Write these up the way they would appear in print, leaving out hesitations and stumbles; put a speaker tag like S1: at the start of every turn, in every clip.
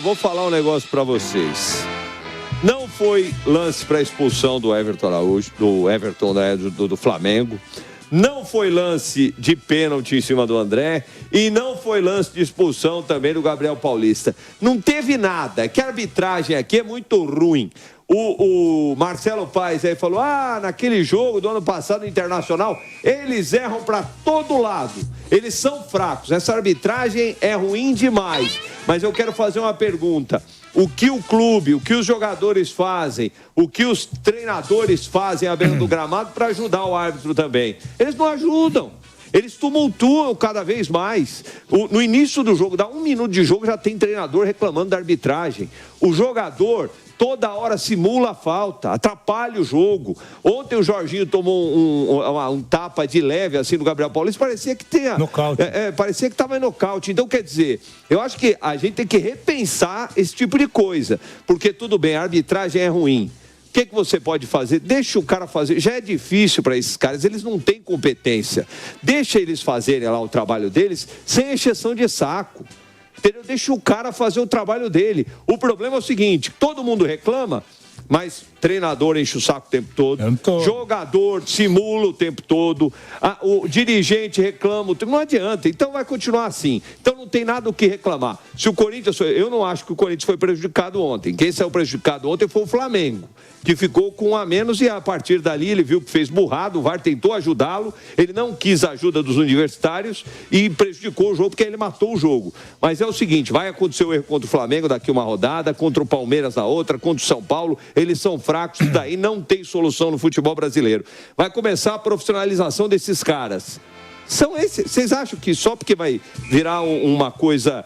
S1: vou falar um negócio pra vocês. Não foi lance para expulsão do Everton Araújo, do Flamengo. Não foi lance de pênalti em cima do André. E não foi lance de expulsão também do Gabriel Paulista. Não teve nada. Que a arbitragem aqui é muito ruim. O Marcelo Paes aí falou, naquele jogo do ano passado Internacional, eles erram para todo lado. Eles são fracos. Essa arbitragem é ruim demais. Mas eu quero fazer uma pergunta. O que o clube, o que os jogadores fazem, o que os treinadores fazem à beira do gramado para ajudar o árbitro também? Eles não ajudam. Eles tumultuam cada vez mais. No início do jogo, dá 1 minuto de jogo, já tem treinador reclamando da arbitragem. O jogador toda hora simula a falta, atrapalha o jogo. Ontem o Jorginho tomou um tapa de leve assim do Gabriel Paulista, parecia que tinha...
S2: Nocaute.
S1: Parecia que estava em nocaute. Então, quer dizer, eu acho que a gente tem que repensar esse tipo de coisa. Porque, tudo bem, a arbitragem é ruim. O que você pode fazer? Deixa o cara fazer. Já é difícil para esses caras, eles não têm competência. Deixa eles fazerem lá o trabalho deles sem encheção de saco. Entendeu? Deixa o cara fazer o trabalho dele. O problema é o seguinte, todo mundo reclama, mas treinador enche o saco o tempo todo, jogador simula o tempo todo, o dirigente reclama o tempo, não adianta, então vai continuar assim. Então não tem nada o que reclamar. Se o Corinthians, eu não acho que o Corinthians foi prejudicado ontem. Quem saiu prejudicado ontem foi o Flamengo, que ficou com 1 a menos e a partir dali ele viu que fez burrado, o VAR tentou ajudá-lo, ele não quis a ajuda dos universitários e prejudicou o jogo porque ele matou o jogo. Mas é o seguinte, vai acontecer o erro contra o Flamengo daqui uma rodada, contra o Palmeiras na outra, contra o São Paulo, eles são fracos, isso daí não tem solução no futebol brasileiro. Vai começar a profissionalização desses caras. São esses. Vocês acham que só porque vai virar uma coisa,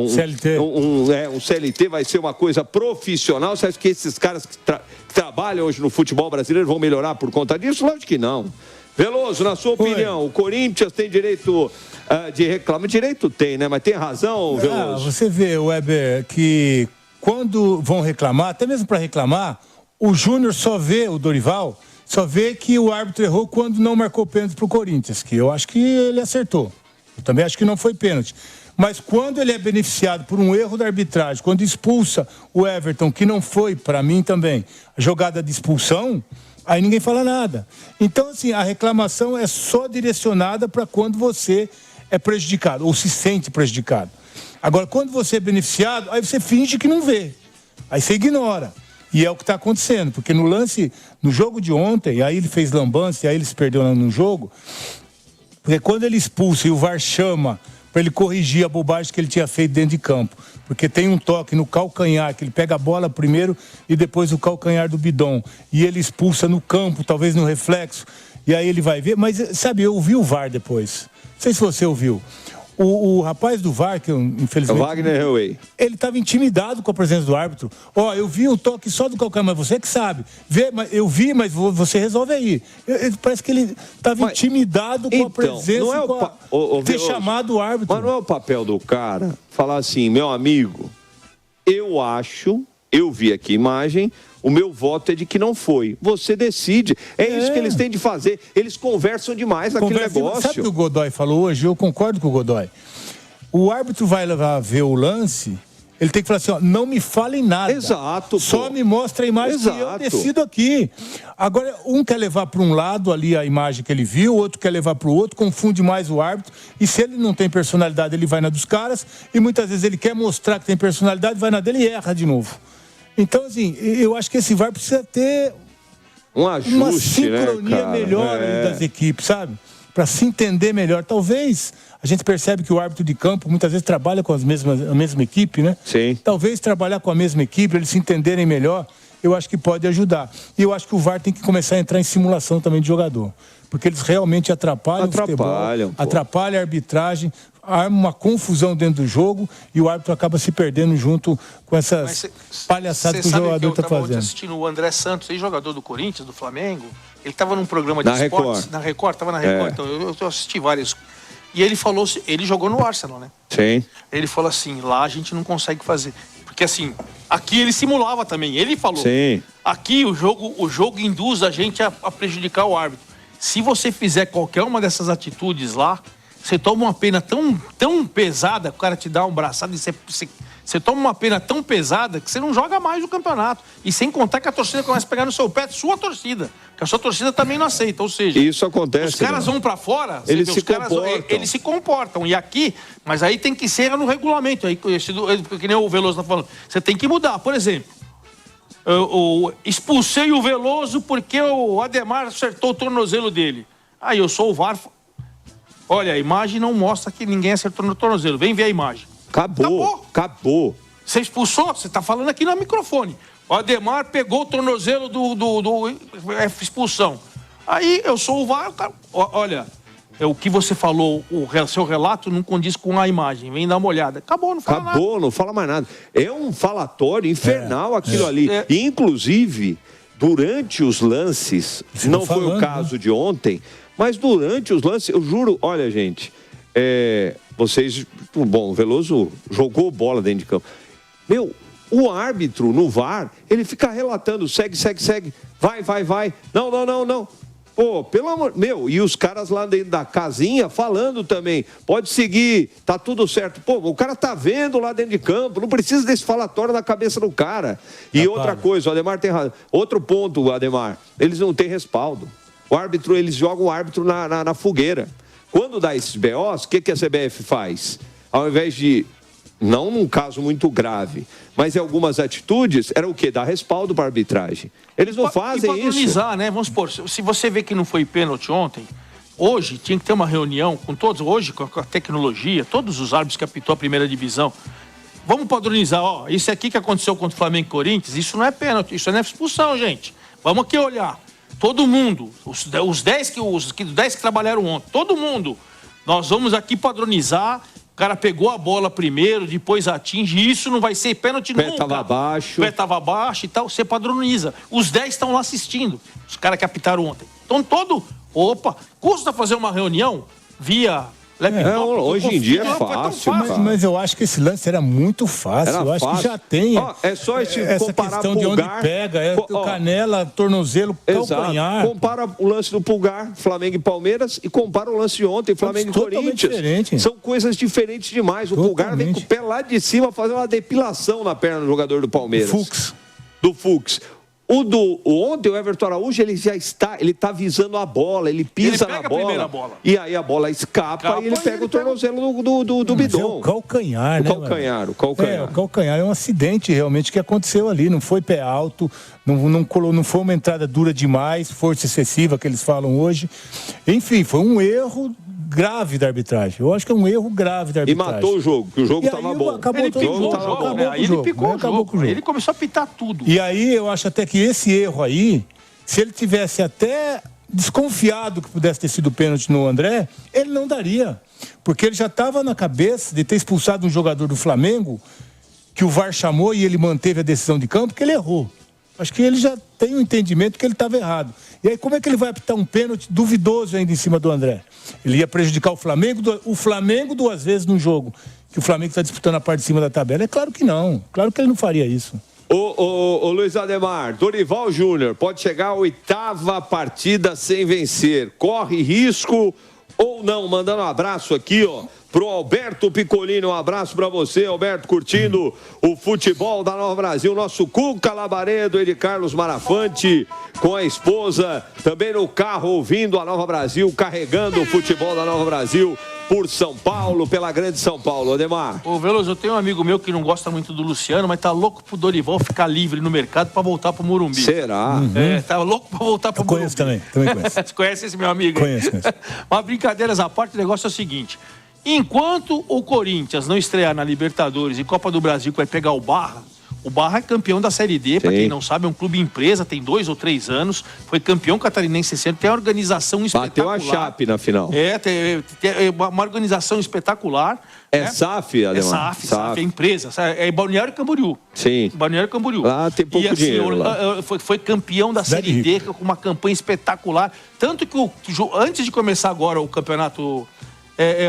S2: CLT.
S1: Um CLT vai ser uma coisa profissional? Você acha que esses caras que trabalham hoje no futebol brasileiro vão melhorar por conta disso? Lógico que não. Veloso, na sua opinião, o Corinthians tem direito de reclamar? Direito tem, né? Mas tem razão, Veloso?
S2: Você vê, Weber, que quando vão reclamar, até mesmo para reclamar, o Júnior só vê, o Dorival, só vê que o árbitro errou quando não marcou pênalti pro Corinthians, que eu acho que ele acertou. Eu também acho que não foi pênalti. Mas quando ele é beneficiado por um erro da arbitragem, quando expulsa o Everton, que não foi, para mim também, a jogada de expulsão, aí ninguém fala nada. Então, assim, a reclamação é só direcionada para quando você é prejudicado, ou se sente prejudicado. Agora, quando você é beneficiado, aí você finge que não vê. Aí você ignora. E é o que está acontecendo, porque no lance, no jogo de ontem, aí ele fez lambança e aí ele se perdeu no jogo, porque quando ele expulsa e o VAR chama para ele corrigir a bobagem que ele tinha feito dentro de campo, porque tem um toque no calcanhar, que ele pega a bola primeiro e depois o calcanhar do bidon, e ele expulsa no campo, talvez no reflexo, e aí ele vai ver, mas sabe, eu ouvi o VAR depois, não sei se você ouviu. O rapaz do VAR, que eu, infelizmente...
S1: O Wagner Hellway.
S2: Ele estava intimidado com a presença do árbitro. Eu vi o toque só do calcanhar, mas você que sabe. Eu vi, mas você resolve aí. Parece que ele estava intimidado com a presença,
S1: não é
S2: ter chamado o árbitro.
S1: Mas não é o papel do cara falar assim, meu amigo, eu vi aqui a imagem, o meu voto é de que não foi. Você decide. É isso que eles têm de fazer. Eles conversam demais naquele negócio.
S2: Sabe o que o Godoy falou hoje? Eu concordo com o Godoy. O árbitro vai levar a ver o lance, ele tem que falar assim, não me falem nada.
S1: Exato.
S2: Só me mostra a imagem que eu decido aqui. Agora, um quer levar para um lado ali a imagem que ele viu, o outro quer levar para o outro, confunde mais o árbitro. E se ele não tem personalidade, ele vai na dos caras. E muitas vezes ele quer mostrar que tem personalidade, vai na dele e erra de novo. Então, assim, eu acho que esse VAR precisa ter uma sincronia melhor das equipes, sabe? Para se entender melhor. Talvez a gente percebe que o árbitro de campo muitas vezes trabalha com a mesma equipe, né?
S1: Sim.
S2: Talvez trabalhar com a mesma equipe, eles se entenderem melhor, eu acho que pode ajudar. E eu acho que o VAR tem que começar a entrar em simulação também de jogador. Porque eles realmente atrapalham o futebol, atrapalham a arbitragem, arma uma confusão dentro do jogo e o árbitro acaba se perdendo junto com essas palhaçadas que o jogador está fazendo. Eu
S3: assistindo o André Santos, jogador do Corinthians, do Flamengo, ele estava num programa de esportes, na Record, estava na Record, então eu assisti vários. E ele falou, ele jogou no Arsenal, né?
S1: Sim.
S3: Ele falou assim, lá a gente não consegue fazer. Porque assim, aqui ele simulava também, ele falou.
S1: Sim.
S3: Aqui o jogo induz a gente a prejudicar o árbitro. Se você fizer qualquer uma dessas atitudes lá, você toma uma pena tão pesada, o cara te dá um braçado e você toma uma pena tão pesada que você não joga mais o campeonato. E sem contar que a torcida começa a pegar no seu pé, sua torcida. Que a sua torcida também não aceita. Ou seja,
S1: isso acontece.
S3: Os caras vão pra fora,
S1: eles se
S3: comportam. E aqui, mas aí tem que ser no regulamento. Aí, que nem o Veloso tá falando. Você tem que mudar. Por exemplo, eu expulsei o Veloso porque o Ademar acertou o tornozelo dele. Aí eu sou o VAR. Olha, a imagem não mostra que ninguém acertou no tornozelo. Vem ver a imagem.
S1: Acabou.
S3: Você expulsou? Você tá falando aqui no microfone. O Ademar pegou o tornozelo do expulsão. Aí eu sou o VAR. Olha, o que você falou, o seu relato não condiz com a imagem. Vem dar uma olhada. Acabou, não fala nada.
S1: Não fala mais nada. É um falatório infernal aquilo ali. Inclusive, durante os lances, não foi o caso de ontem, mas durante os lances, eu juro, olha, gente, vocês... Bom, o Veloso jogou bola dentro de campo. O árbitro no VAR, ele fica relatando, segue. Vai. Não. Pô, pelo amor... e os caras lá dentro da casinha falando também. Pode seguir, tá tudo certo. Pô, o cara tá vendo lá dentro de campo, não precisa desse falatório na cabeça do cara. E outra coisa, o Ademar tem razão. Outro ponto, Ademar, eles não têm respaldo. Eles jogam o árbitro na fogueira. Quando dá esses BOs, o que a CBF faz? Ao invés de, não num caso muito grave, mas em algumas atitudes, era o quê? Dar respaldo para a arbitragem. Eles não fazem isso.
S3: Padronizar, né? Vamos supor, se você vê que não foi pênalti ontem, hoje tinha que ter uma reunião com todos, hoje com a tecnologia, todos os árbitros que apitou a primeira divisão. Vamos padronizar, isso aqui que aconteceu contra o Flamengo e Corinthians, isso não é pênalti, isso não é expulsão, gente. Vamos aqui olhar. Todo mundo, os 10 que trabalharam ontem, todo mundo, nós vamos aqui padronizar. O cara pegou a bola primeiro, depois atinge. Isso não vai ser pênalti nunca. O pé estava abaixo e tal. Você padroniza. Os 10 estão lá assistindo. Os caras que apitaram ontem. Então custa fazer uma reunião via...
S1: Hoje em dia é fácil.
S2: Mas eu acho que esse lance era muito fácil. Eu acho que já tem.
S1: É só essa
S2: questão de onde pega. O canela, tornozelo, calcanhar.
S1: Compara o lance do Pulgar, Flamengo e Palmeiras, e compara o lance de ontem, Flamengo e Corinthians.
S2: Diferente.
S1: São coisas diferentes demais. O Pulgar vem com o pé lá de cima fazer uma depilação na perna do jogador do Palmeiras. Do Fux. Ontem, o Everton Araújo, ele tá visando a bola, ele pisa na bola, e aí a bola escapa e ele pega o tornozelo do bidon.
S2: É o calcanhar, né?
S1: O calcanhar.
S2: O calcanhar é um acidente realmente que aconteceu ali, não foi pé alto, não foi uma entrada dura demais, força excessiva que eles falam hoje. Enfim, foi um erro grave da arbitragem. Eu acho que é um erro grave da arbitragem.
S1: E matou o jogo, porque o jogo estava bom.
S3: Ele picou o jogo. Ele começou a pitar tudo.
S2: E aí eu acho até que esse erro aí, se ele tivesse até desconfiado que pudesse ter sido pênalti no André, ele não daria. Porque ele já estava na cabeça de ter expulsado um jogador do Flamengo que o VAR chamou e ele manteve a decisão de campo, que ele errou. Acho que ele já tem um entendimento que ele estava errado. E aí como é que ele vai apitar um pênalti duvidoso ainda em cima do André? Ele ia prejudicar o Flamengo 2 vezes no jogo, que o Flamengo está disputando a parte de cima da tabela. É claro que não. Claro que ele não faria isso.
S1: Ô Luiz Ademar, Dorival Júnior pode chegar à 8ª partida sem vencer. Corre risco ou não? Mandando um abraço aqui, pro Alberto Piccolini, um abraço para você, Alberto, curtindo o futebol da Nova Brasil, nosso Cuca Labaredo, ele Carlos Marafante, com a esposa, também no carro, ouvindo a Nova Brasil, carregando o futebol da Nova Brasil por São Paulo, pela grande São Paulo. Ademar.
S3: Ô, Veloso, eu tenho um amigo meu que não gosta muito do Luciano, mas tá louco pro Dorival ficar livre no mercado para voltar pro Morumbi.
S1: Será?
S3: Tá louco para voltar pro Morumbi.
S2: Conheço também conheço.
S3: Você conhece esse meu amigo?
S2: Conheço.
S3: Mas brincadeiras à parte, o negócio é o seguinte. Enquanto o Corinthians não estrear na Libertadores e Copa do Brasil, que vai pegar o Barra é campeão da Série D, para quem não sabe, é um clube empresa, tem 2 ou 3 anos, foi campeão catarinense esse ano, tem uma organização espetacular.
S1: Bateu a Chape na final.
S3: Tem uma organização espetacular.
S1: É SAF,
S3: Ademar? É SAF, é empresa, é Balneário Camboriú.
S1: Sim.
S3: Balneário Camboriú.
S1: Lá tem pouco dinheiro.
S3: Foi campeão da Série D, com uma campanha espetacular. Tanto que antes de começar agora o campeonato...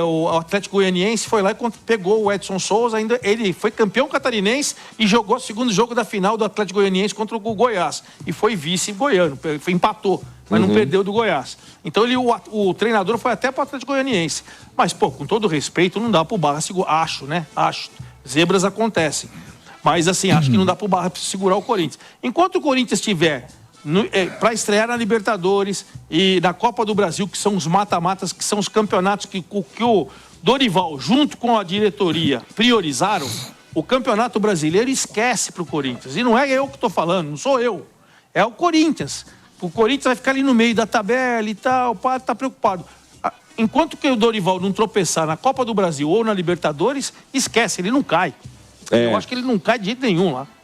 S3: o Atlético Goianiense foi lá e pegou o Edson Souza, ele foi campeão catarinense e jogou o segundo jogo da final do Atlético Goianiense contra o Goiás. E foi vice goiano, empatou. mas não perdeu do Goiás. Então o treinador foi até para o Atlético Goianiense. Mas, pô, com todo respeito, não dá para o Barra segurar. Acho, né? Acho. Zebras acontecem. Mas, assim, acho que não dá para o Barra segurar o Corinthians. Enquanto o Corinthians estiver para estrear na Libertadores e na Copa do Brasil, que são os mata-matas, que são os campeonatos que o Dorival, junto com a diretoria, priorizaram, o Campeonato Brasileiro esquece para o Corinthians. E não é eu que estou falando, não sou eu. É o Corinthians. O Corinthians vai ficar ali no meio da tabela e tal, o padre está preocupado. Enquanto que o Dorival não tropeçar na Copa do Brasil ou na Libertadores, esquece, ele não cai. Eu acho que ele não cai de jeito nenhum lá.